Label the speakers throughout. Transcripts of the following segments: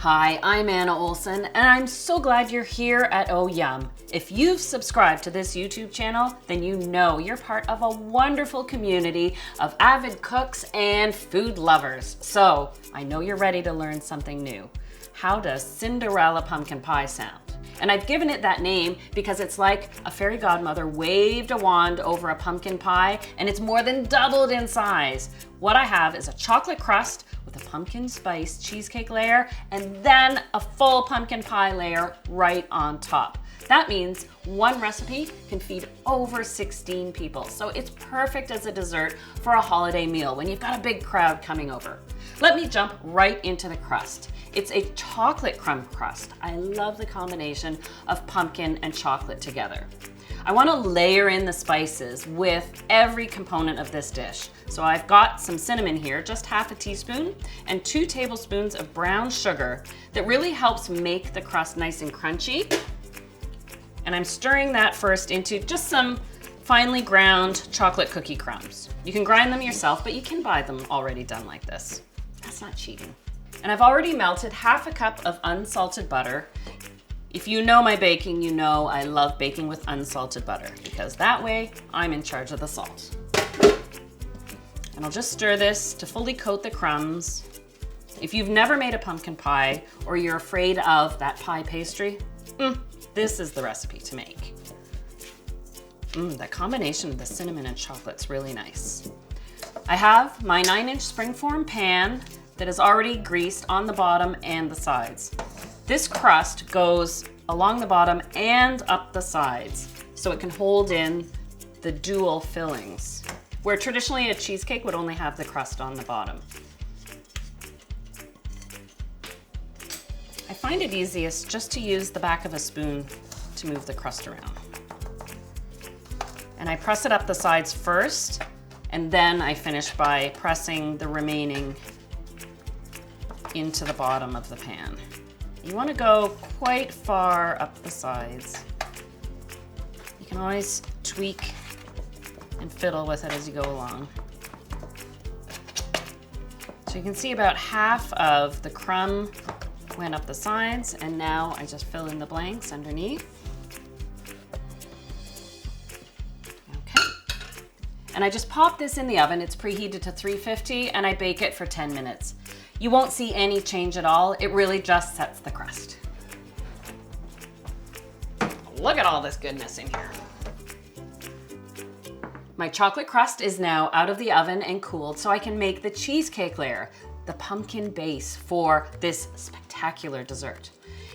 Speaker 1: Hi, I'm Anna Olson, and I'm so glad you're here at Oh Yum. If you've subscribed to this YouTube channel, then you know you're part of a wonderful community of avid cooks and food lovers. So I know you're ready to learn something new. How does Cinderella pumpkin pie sound? And I've given it that name because it's like a fairy godmother waved a wand over a pumpkin pie and it's more than doubled in size. What I have is a chocolate crust with a pumpkin spice cheesecake layer and then a full pumpkin pie layer right on top. That means one recipe can feed over 16 people. So it's perfect as a dessert for a holiday meal when you've got a big crowd coming over. Let me jump right into the crust. It's a chocolate crumb crust. I love the combination of pumpkin and chocolate together. I want to layer in the spices with every component of this dish. So I've got some cinnamon here, just half a teaspoon, and 2 tablespoons of brown sugar that really helps make the crust nice and crunchy. And I'm stirring that first into just some finely ground chocolate cookie crumbs. You can grind them yourself, but you can buy them already done like this. That's not cheating. And I've already melted half a cup of unsalted butter. If you know my baking, you know I love baking with unsalted butter because that way I'm in charge of the salt. And I'll just stir this to fully coat the crumbs. If you've never made a pumpkin pie or you're afraid of that pie pastry, this is the recipe to make. That combination of the cinnamon and chocolate's really nice. I have my 9-inch springform pan that is already greased on the bottom and the sides. This crust goes along the bottom and up the sides so it can hold in the dual fillings, where traditionally a cheesecake would only have the crust on the bottom. I find it easiest just to use the back of a spoon to move the crust around. And I press it up the sides first, and then I finish by pressing the remaining into the bottom of the pan. You want to go quite far up the sides. You can always tweak and fiddle with it as you go along. So you can see about half of the crumb went up the sides, and now I just fill in the blanks underneath. Okay. And I just pop this in the oven. It's preheated to 350 and I bake it for 10 minutes. You won't see any change at all. It really just sets the crust. Look at all this goodness in here. My chocolate crust is now out of the oven and cooled so I can make the cheesecake layer, the pumpkin base for this spectacular dessert.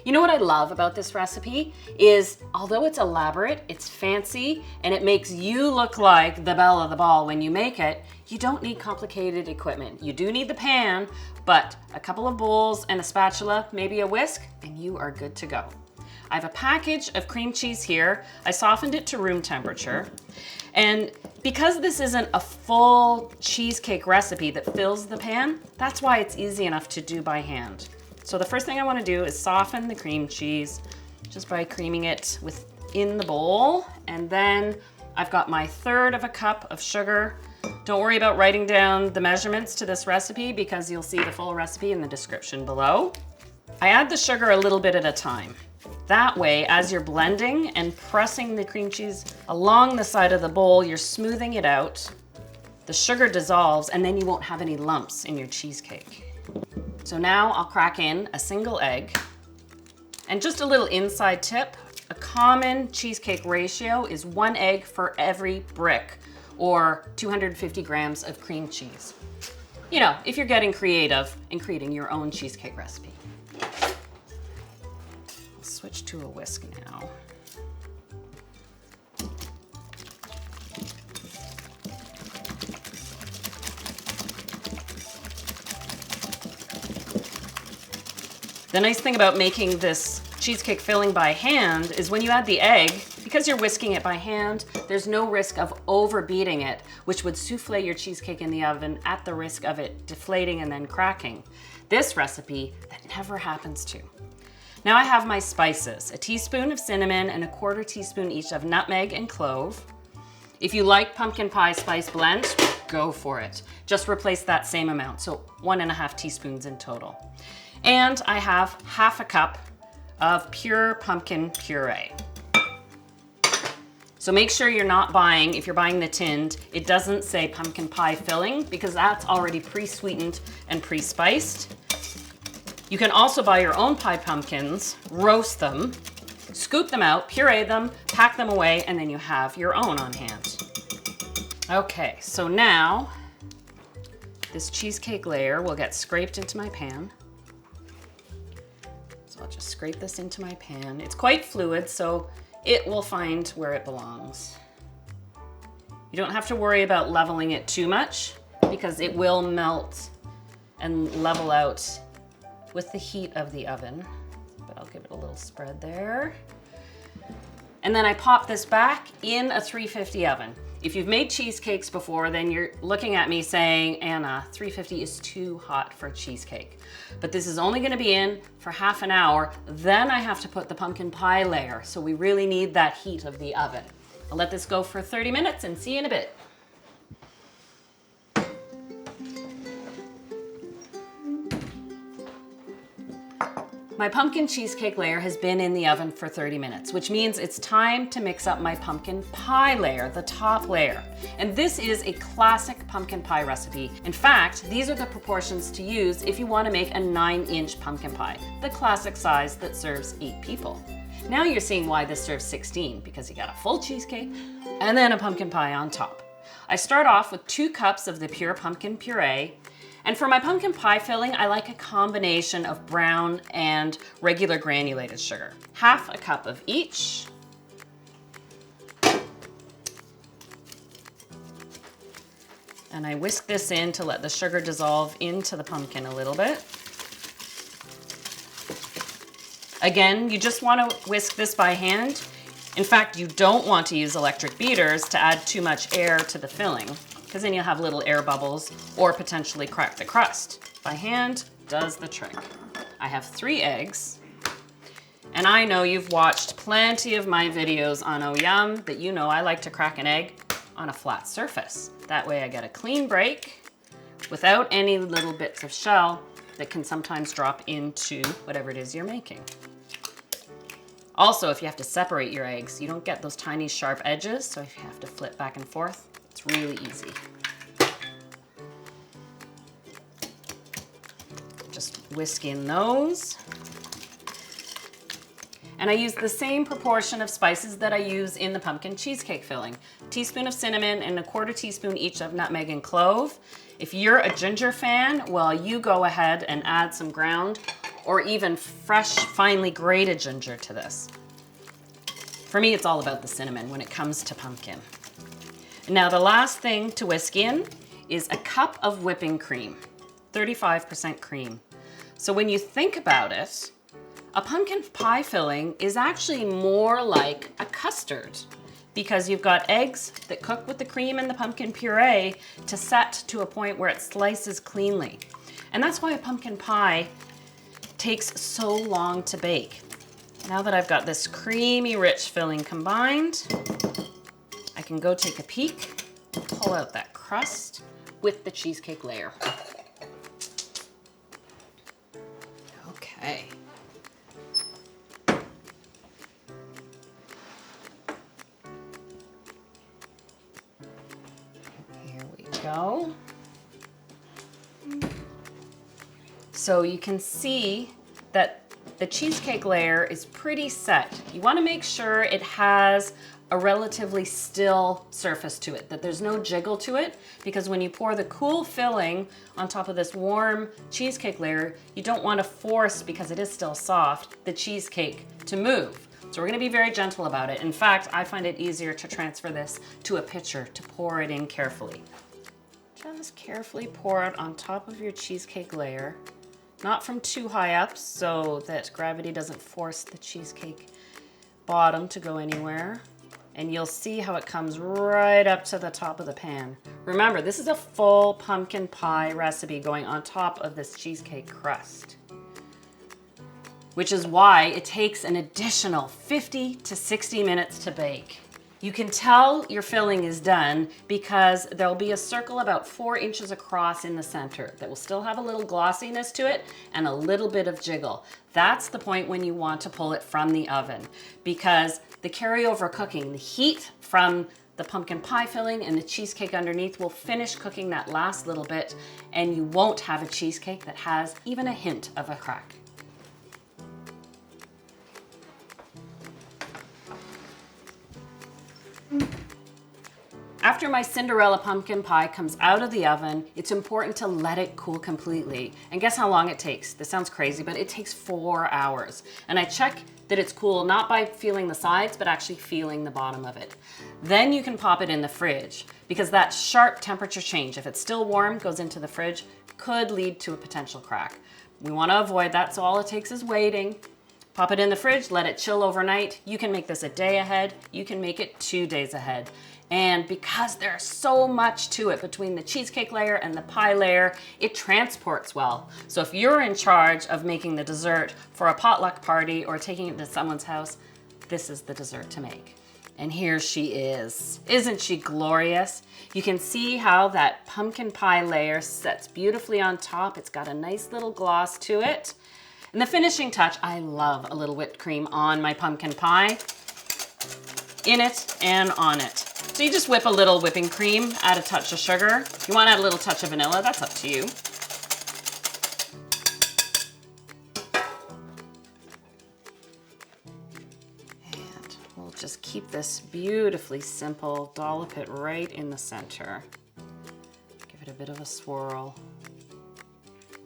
Speaker 1: You know what I love about this recipe is, although it's elaborate, it's fancy, and it makes you look like the belle of the ball when you make it, you don't need complicated equipment. You do need the pan, but a couple of bowls and a spatula, maybe a whisk, and you are good to go. I have a package of cream cheese here. I softened it to room temperature. And because this isn't a full cheesecake recipe that fills the pan, that's why it's easy enough to do by hand. So the first thing I want to do is soften the cream cheese just by creaming it within the bowl. And then I've got my 1/3 of a cup of sugar. Don't worry about writing down the measurements to this recipe because you'll see the full recipe in the description below. I add the sugar a little bit at a time. That way, as you're blending and pressing the cream cheese along the side of the bowl, you're smoothing it out. The sugar dissolves and then you won't have any lumps in your cheesecake. So now I'll crack in a single egg. And just a little inside tip, a common cheesecake ratio is 1 egg for every brick or 250 grams of cream cheese. You know, if you're getting creative and creating your own cheesecake recipe. I'll switch to a whisk now. The nice thing about making this cheesecake filling by hand is when you add the egg, because you're whisking it by hand, there's no risk of overbeating it, which would souffle your cheesecake in the oven at the risk of it deflating and then cracking. This recipe, that never happens to. Now I have my spices, a teaspoon of cinnamon and a 1/4 teaspoon each of nutmeg and clove. If you like pumpkin pie spice blend, go for it. Just replace that same amount, so 1.5 teaspoons in total. And I have half a cup of pure pumpkin puree. So make sure you're not buying, if you're buying the tinned, it doesn't say pumpkin pie filling because that's already pre-sweetened and pre-spiced. You can also buy your own pie pumpkins, roast them, scoop them out, puree them, pack them away, and then you have your own on hand. Okay, so now this cheesecake layer will get scraped into my pan. So I'll just scrape this into my pan. It's quite fluid, so it will find where it belongs. You don't have to worry about leveling it too much because it will melt and level out with the heat of the oven. But I'll give it a little spread there. And then I pop this back in a 350 oven. If you've made cheesecakes before, then you're looking at me saying, Anna, 350 is too hot for cheesecake. But this is only gonna be in for half an hour. Then I have to put the pumpkin pie layer. So we really need that heat of the oven. I'll let this go for 30 minutes and see you in a bit. My pumpkin cheesecake layer has been in the oven for 30 minutes, which means it's time to mix up my pumpkin pie layer, the top layer. And this is a classic pumpkin pie recipe. In fact, these are the proportions to use if you want to make a 9-inch pumpkin pie, the classic size that serves 8 people. Now you're seeing why this serves 16, because you got a full cheesecake and then a pumpkin pie on top. I start off with 2 cups of the pure pumpkin puree. And for my pumpkin pie filling, I like a combination of brown and regular granulated sugar. Half a cup of each. And I whisk this in to let the sugar dissolve into the pumpkin a little bit. Again, you just want to whisk this by hand. In fact, you don't want to use electric beaters to add too much air to the filling, because then you'll have little air bubbles or potentially crack the crust. By hand does the trick. I have 3 eggs, and I know you've watched plenty of my videos on Oh Yum that you know I like to crack an egg on a flat surface. That way I get a clean break without any little bits of shell that can sometimes drop into whatever it is you're making. Also, if you have to separate your eggs, you don't get those tiny sharp edges, so if you have to flip back and forth, it's really easy. Just whisk in those. And I use the same proportion of spices that I use in the pumpkin cheesecake filling. A teaspoon of cinnamon and a 1/4 teaspoon each of nutmeg and clove. If you're a ginger fan, well, you go ahead and add some ground or even fresh, finely grated ginger to this. For me, it's all about the cinnamon when it comes to pumpkin. Now the last thing to whisk in is a cup of whipping cream, 35% cream. So when you think about it, a pumpkin pie filling is actually more like a custard because you've got eggs that cook with the cream and the pumpkin puree to set to a point where it slices cleanly. And that's why a pumpkin pie takes so long to bake. Now that I've got this creamy, rich filling combined, I can go take a peek, pull out that crust with the cheesecake layer. Okay. Here we go. So you can see that the cheesecake layer is pretty set. You want to make sure it has a relatively still surface to it, that there's no jiggle to it, because when you pour the cool filling on top of this warm cheesecake layer, you don't want to force, because it is still soft, the cheesecake to move. So we're going to be very gentle about it. In fact, I find it easier to transfer this to a pitcher to pour it in carefully. Just carefully pour it on top of your cheesecake layer. Not from too high up so that gravity doesn't force the cheesecake bottom to go anywhere. And you'll see how it comes right up to the top of the pan. Remember, this is a full pumpkin pie recipe going on top of this cheesecake crust, which is why it takes an additional 50 to 60 minutes to bake. You can tell your filling is done because there'll be a circle about 4 inches across in the center that will still have a little glossiness to it and a little bit of jiggle. That's the point when you want to pull it from the oven, because the carryover cooking, the heat from the pumpkin pie filling and the cheesecake underneath will finish cooking that last little bit, and you won't have a cheesecake that has even a hint of a crack. After my Cinderella pumpkin pie comes out of the oven, it's important to let it cool completely. And guess how long it takes? This sounds crazy, but it takes 4 hours. And I check that it's cool not by feeling the sides, but actually feeling the bottom of it. Then you can pop it in the fridge, because that sharp temperature change, if it's still warm, goes into the fridge, could lead to a potential crack. We want to avoid that, so all it takes is waiting. Pop it in the fridge, let it chill overnight. You can make this a day ahead. You can make it 2 days ahead. And because there's so much to it between the cheesecake layer and the pie layer, it transports well. So if you're in charge of making the dessert for a potluck party or taking it to someone's house, this is the dessert to make. And here she is. Isn't she glorious? You can see how that pumpkin pie layer sets beautifully on top. It's got a nice little gloss to it. And the finishing touch, I love a little whipped cream on my pumpkin pie, in it and on it. So you just whip a little whipping cream, add a touch of sugar. If you want to add a little touch of vanilla, that's up to you. And we'll just keep this beautifully simple, dollop it right in the center. Give it a bit of a swirl.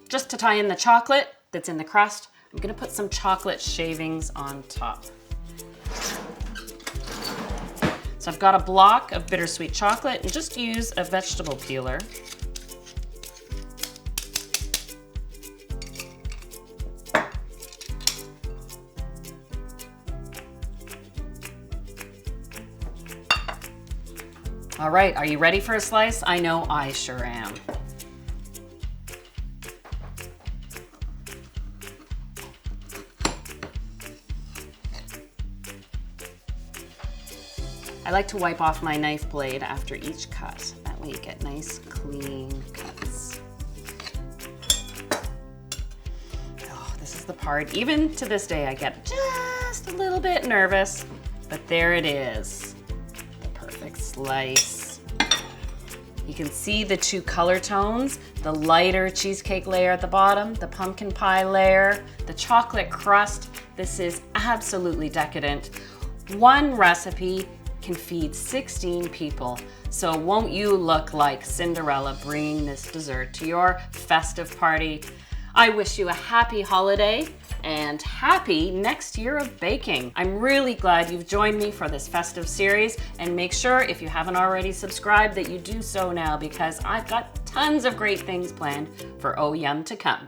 Speaker 1: Just to tie in the chocolate that's in the crust, I'm gonna put some chocolate shavings on top. So I've got a block of bittersweet chocolate, and just use a vegetable peeler. All right, are you ready for a slice? I know I sure am. I like to wipe off my knife blade after each cut. That way you get nice, clean cuts. Oh, this is the part, even to this day, I get just a little bit nervous, but there it is. The perfect slice. You can see the 2 color tones, the lighter cheesecake layer at the bottom, the pumpkin pie layer, the chocolate crust. This is absolutely decadent. One recipe can feed 16 people. So won't you look like Cinderella bringing this dessert to your festive party? I wish you a happy holiday and happy next year of baking. I'm really glad you've joined me for this festive series, and make sure if you haven't already subscribed that you do so now, because I've got tons of great things planned for Oh Yum to come.